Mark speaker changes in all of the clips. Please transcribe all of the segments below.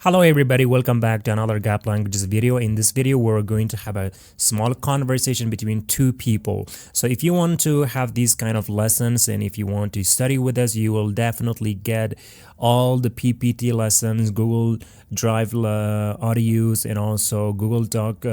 Speaker 1: Hello everybody, welcome back to another Gap Languages video. In this video, we're going to have a small conversation between two people. So if you want to have these kind of lessons and if you want to study with us, you will definitely get all the PPT lessons, Google Drive audios, and also Google Doc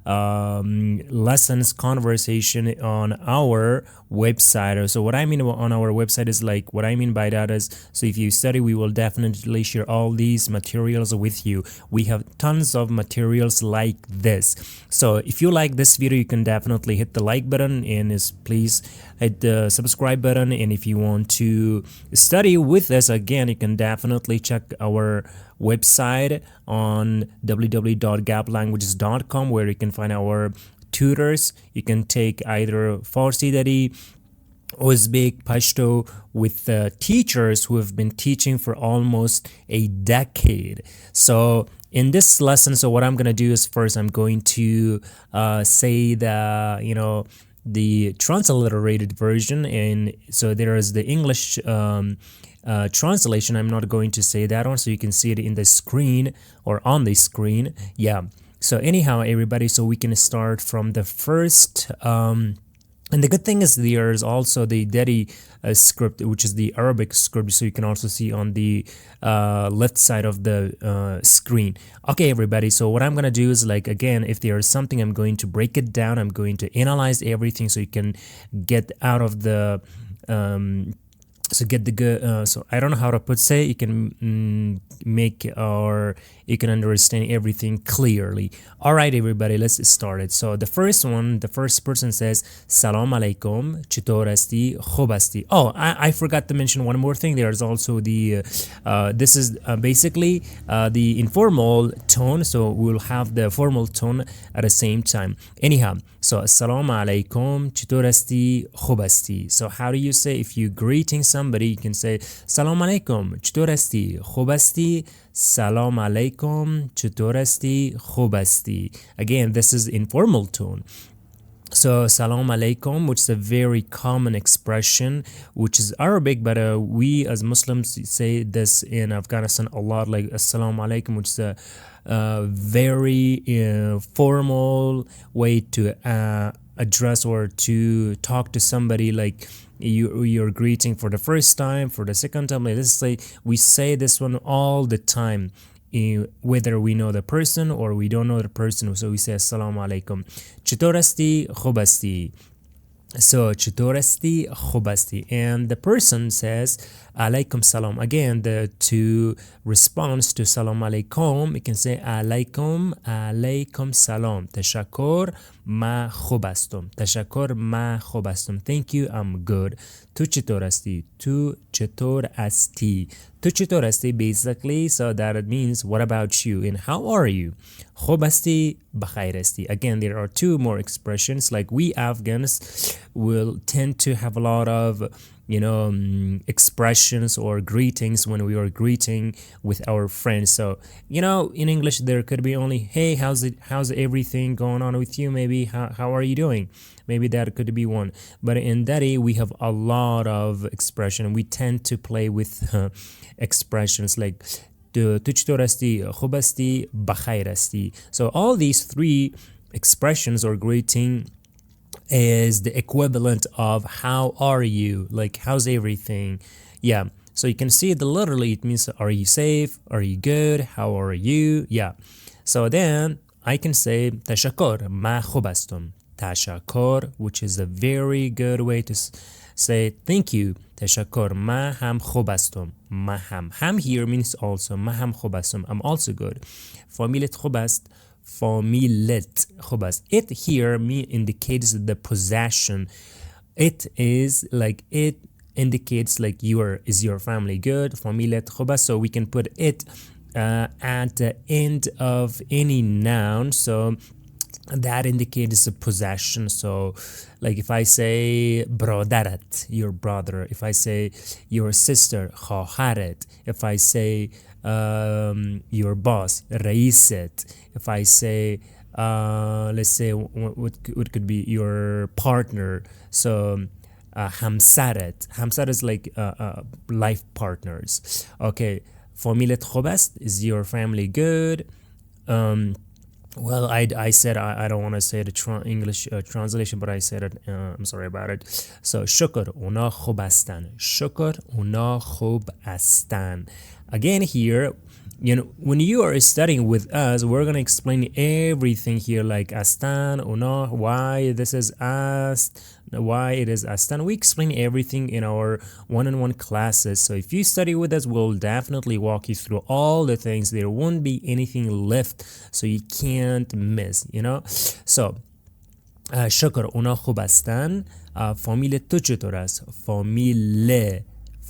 Speaker 1: lessons conversation on our website. So what I mean on our website is like, what I mean by that is, so if you study, we will definitely share all these materials with you. We have tons of materials like this. So if you like this video, you can definitely hit the like button and please hit the subscribe button. And if you want to study with us, again, you can definitely check our website on www.gaplanguages.com, where you can find our tutors. You can take either Farsi, Dari, Uzbek, Pashto with teachers who have been teaching for almost a decade. So in this lesson, so what I'm going to do is first I'm going to say the transliterated version, and so there is the English translation. I'm not going to say that one, so you can see it in the screen or on the screen. Yeah. So anyhow, everybody, so we can start from the first and the good thing is there's also the Dari script, which is the Arabic script, so you can also see on the left side of the screen. Okay, everybody, so what I'm going to do is, like, again, if there's something, I'm going to break it down. I'm going to analyze everything so you can get out of the so get the good so I don't know how to say you can make or you can understand everything clearly. All right, everybody, let's start it. So the first person says salam alaikum, chator asti, khob asti. Oh, I forgot to mention one more thing. There's also the this is basically the informal tone, so we'll have the formal tone at the same time. Anyhow, so assalamu alaikum, chator asti, khob asti. So how do you say if you greeting somebody? You can say salam alaikum, chator asti, khob asti. Salam alaikum, chator asti, khob asti. Again, this is informal tone. So salam alaikum, which is a very common expression, which is Arabic, but we as Muslims say this in Afghanistan a lot, like assalamu alaikum, which is a very formal way to address or to talk to somebody, like you're greeting for the first time, for the second time. Like, let's say we say this one all the time, whether we know the person or we don't know the person. So we say assalamu alaikum, chator asti, khob asti. So chator asti, khob asti, and the person says alaikum salam. Again, the two response to salam alaikum, you can say alaikum salam, tashakkur, ma khob astum, tashakkur, ma khob astum, thank you, I'm good. Tu chator asti, tu chator asti, tu chator asti, basically, so that it means what about you and how are you. Khob asti, bakhair asti. Again, there are two more expressions. Like, we Afghans will tend to have a lot of expressions or greetings when we are greeting with our friends. So in English there could be only, hey, how's everything going on with you, maybe how are you doing, maybe that could be one. But in Dari we have a lot of expression. We tend to play with expressions like tu chator asti, khob asti, bakhair asti. So all these three expressions or greeting is the equivalent of how are you, like how's everything. Yeah, so you can see it literally, it means are you safe, are you good, how are you. Yeah, so then I can say tashakkur, ma khob astum, tashakkur, which is a very good way to say thank you. Tashakkur, ma ham khob astum, ma ham here means also ma ham khob astum, I'm also good. Familit khob ast, Familit khobast. It here indicates the possession. It is like, it indicates like is your family good. Familit khobast. So we can put it at the end of any noun. So that indicates a possession. So like if I say brodarat, your brother. If I say your sister, khoharet. If I say your boss, raiset. If I say let's say what could be your partner, so hamsaret. Hamsaret is like life partners. Okay, فامیلت خوب است. Is your family good? Well, I said I don't want to say the English translation, but I said it. I'm sorry about it. So شکر اونا خوب هستن. شکر اونا خوب هستن. Again here, you know, when you are studying with us, we're going to explain everything here, like astan, una, why this is ast, why it is astan. We explain everything in our one-on-one classes. So if you study with us, we'll definitely walk you through all the things. There won't be anything left, so you can't miss, you know. So شکر اونا خوب هستن. فامیل تو چطور است؟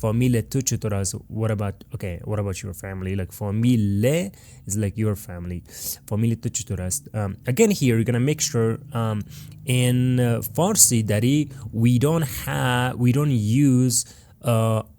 Speaker 1: فامیل تو چطور است؟ What about your family? Like فامیل is like your family. فامیل تو چطور است? Again here you're gonna make sure in Farsi Dari we don't use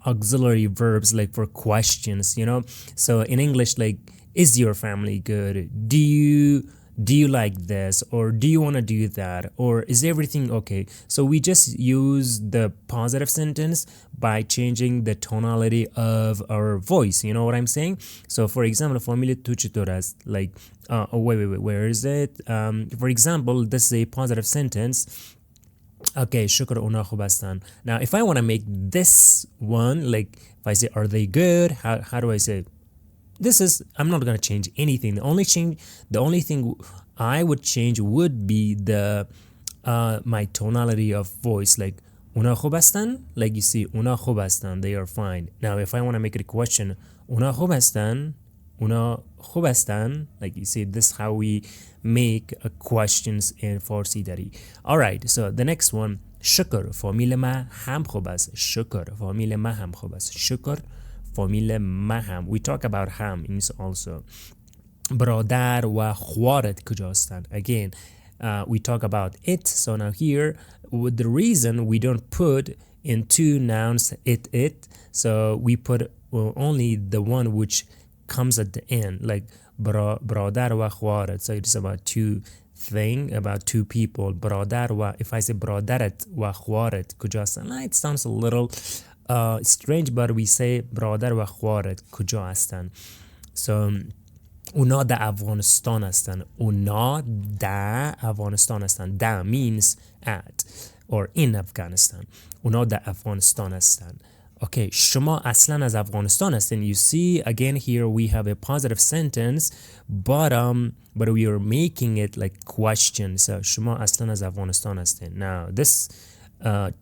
Speaker 1: auxiliary verbs like for questions, you know. So in English, like, is your family good? Do you like this, or do you want to do that, or is everything okay? So we just use the positive sentence by changing the tonality of our voice, you know what I'm saying? So for example, فامیل تو چطور است? Like wait, where is it? For example, this is a positive sentence. Okay, شکر اونا خوب هستن. Now if I want to make this one, like if I say are they good, how do I say? This is, I'm not going to change anything. The only thing I would change would be my tonality of voice, like اونا خوب هستن, like you see اونا خوب هستن, they are fine. Now if I want to make it a question, اونا خوب هستن, اونا خوب هستن, like you see, this is how we make questions in Farsi Dari. Alright, so the next one, شکر فامیل ما هم خوب است. شکر فامیل ما هم خوب است. شکر فامیل ما هم. We talk about ham also. برادر و خواهرت کجا هستن? Again, we talk about it. So now here, with the reason we don't put in two nouns it, so we put only the one which comes at the end, like برادر و خواهرت. So it's about about two people. برادر و, if I say برادرت و خواهرت کجا هستن, it sounds a little strange, but we say برادر و خواهرت کجا هستن. So اونا در افغانستان هستن. اونا در افغانستان هستن. در means at or in Afghanistan. اونا در افغانستان هستن. Okay, شما اصلا از افغانستان هستین. You see, again here we have a positive sentence, but we are making it like question. So شما اصلا از افغانستان هستین. Now this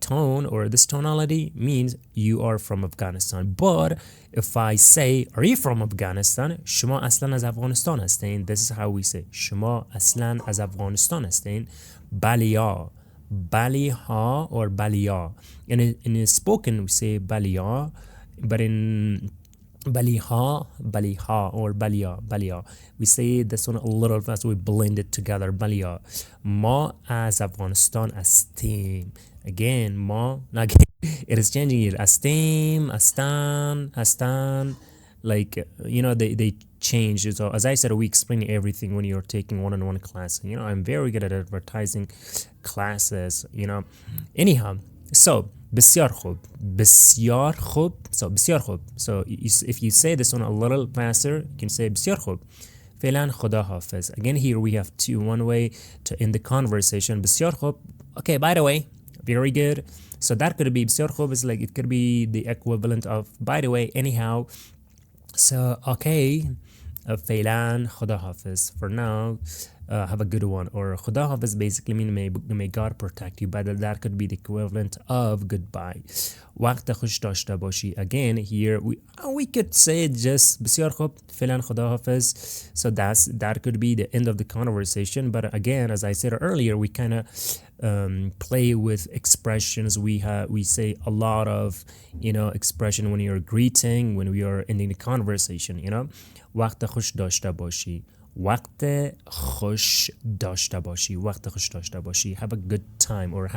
Speaker 1: tone or this tonality means you are from Afghanistan. But if I say, are you from Afghanistan? شما اصلا از افغانستان هستین. This is how we say. شما اصلا از افغانستان هستین. بلیا. Baliha or Balia. In spoken we say Balia, but in Baliha or Balia, we say this one a little fast. We blend it together. Balia. Ma as Afghanistan astim. Again, ma. Again, it is changing here. Astim, Astan. Like, you know, they change. So as I said, we explain everything when you're taking one-on-one class. You know, I'm very good at advertising classes, you know. Anyhow, so بسیار خوب. So بسیار خوب. So if you say this one a little faster, you can say بسیار خوب. فعلا خدا حافظ. Again, here we have one way to end the conversation. بسیار خوب. Okay, by the way, very good. So that could be بسیار خوب is like, it could be the equivalent of by the way, anyhow. So, okay, فعلا خدا حافظ. For now, have a good one. Or خدا حافظ basically mean may God protect you, but that could be the equivalent of goodbye. وقت خوش داشته باشی. Again, here we could say just بسیار خوب فعلا خدا حافظ. So that could be the end of the conversation. But again, as I said earlier, we kind of play with expressions. We say a lot of, you know, expression when you're greeting, when we are ending the conversation, you know. وقت خوش داشته باشی. وقت خوش داشته باشی. وقت خوش داشته باشی. Have a good time, or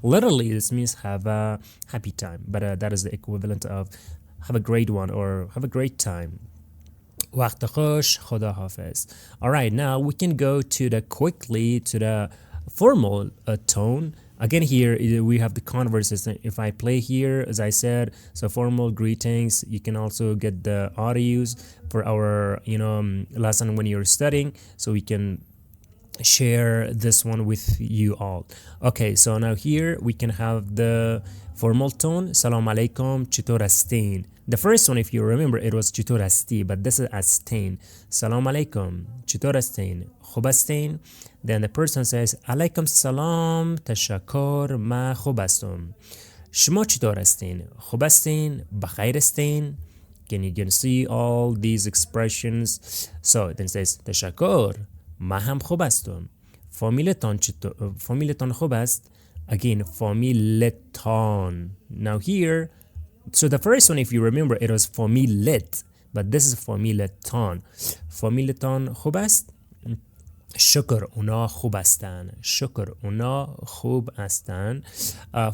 Speaker 1: literally this means have a happy time, but that is the equivalent of have a great one or have a great time. وقت خوش خدا حافظ. All right, now we can go quickly to the formal tone. Again, here we have the conversation. If I play here, as I said, so formal greetings. You can also get the audios for our lesson when you're studying, so we can share this one with you all. Okay, so now here we can have the formal tone. Salam alaikum, چطور هستین. The first one, if you remember, it was چطور هستی, but this is هستین. Salam alaikum, چطور هستین, خوب هستین. Then the person says alaikum salam, تشکر, ما خوب هستم. شما چطور هستین, خوب هستین, بخیر هستین. You can see all these expressions. So then it says تشکر, ما هم خوب هستم. فامیلتان خوب است. Again, فامیلتان. Now here, so the first one, if you remember, it was فامیلت, but this is فامیلتان. فامیلتان خوب است. شکر, اونا خوب هستن. شکر, اونا خوب هستن.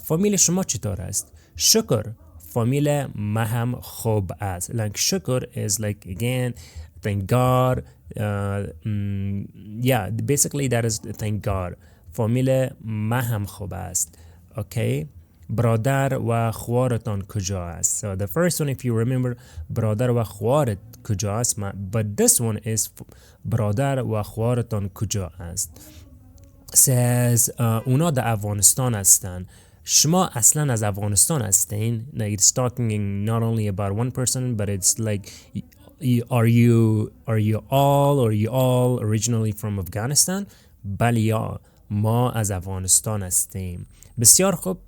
Speaker 1: فامیل شما چطور است؟ شکر, فامیل ما هم خوب است. Like شکر is like, again, thank God. Yeah, basically that is thank God. فامیل ما هم خوب است. Okay. برادر و خوارتان کجا است. So the first one, if you remember, برادر و خوارت کجا است. But this one is برادر و خوارتان کجا است. Says اونا در افغانستان هستن. شما اصلا از افغانستان هستین. Like it's talking not only about one person, but it's like, are you all originally from Afghanistan? بله یا, ما از افغانستان هستیم. بسیار خوب.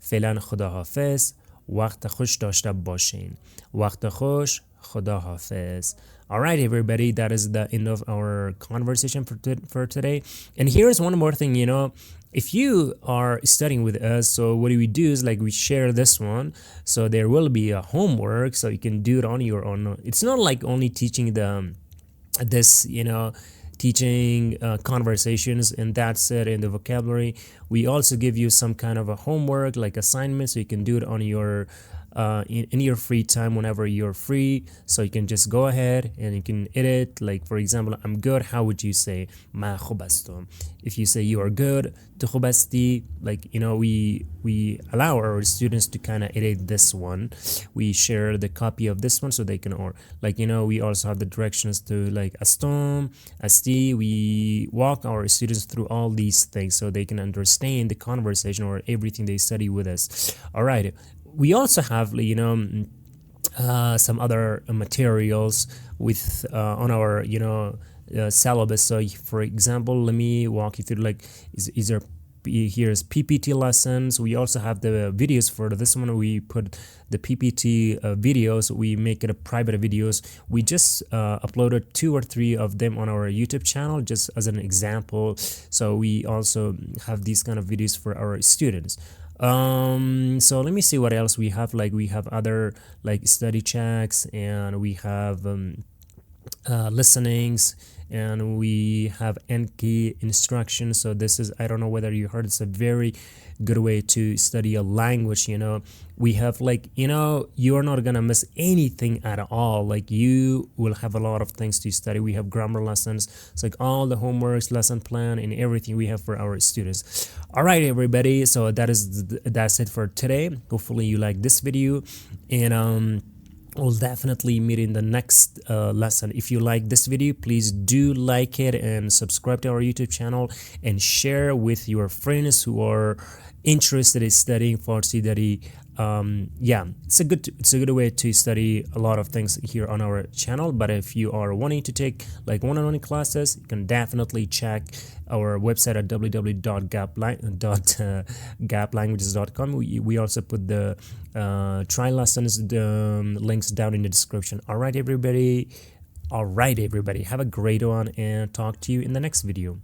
Speaker 1: فعلا خداحافظ. وقت خوش داشته باشین. وقت خوش. خداحافظ. All right, everybody, that is the end of our conversation for today. And here's one more thing, if you are studying with us, so what we do is like we share this one, so there will be a homework, so you can do it on your own. It's not like only teaching teaching conversations and that's it in the vocabulary. We also give you some kind of a homework, like assignment, so you can do it on your in your free time whenever you're free. So you can just go ahead and you can edit. Like for example, I'm good. How would you say ما خوب هستم? If you say you are good, تو خوب هستی, like we allow our students to kind of edit this one. We share the copy of this one so they can, or like we also have the directions to like astom, asti. We walk our students through all these things so they can understand the conversation or everything they study with us. All right. We also have, some other materials with on our, syllabus. So, for example, let me walk you through. Like, here's PPT lessons. We also have the videos for this one. We put the PPT videos. We make it a private videos. We just uploaded 2 or 3 of them on our YouTube channel, just as an example. So we also have these kind of videos for our students. So let me see what else we have. Like we have other like study checks, and we have listenings, and we have Enki instructions. So this is, I don't know whether you heard, it's a very good way to study a language. We have like, you are not gonna miss anything at all. Like you will have a lot of things to study. We have grammar lessons. It's like all the homeworks, lesson plan, and everything we have for our students. All right, everybody, so that's it for today. Hopefully you like this video, and we'll definitely meet in the next lesson. If you like this video, please do like it and subscribe to our YouTube channel and share with your friends who are interested in studying Farsi Dari. Yeah, it's a good way to study a lot of things here on our channel. But if you are wanting to take like one-on-one classes, you can definitely check our website at www.gaplanguages.com. We also put the trial lessons links down in the description. All right, everybody, have a great one, and talk to you in the next video.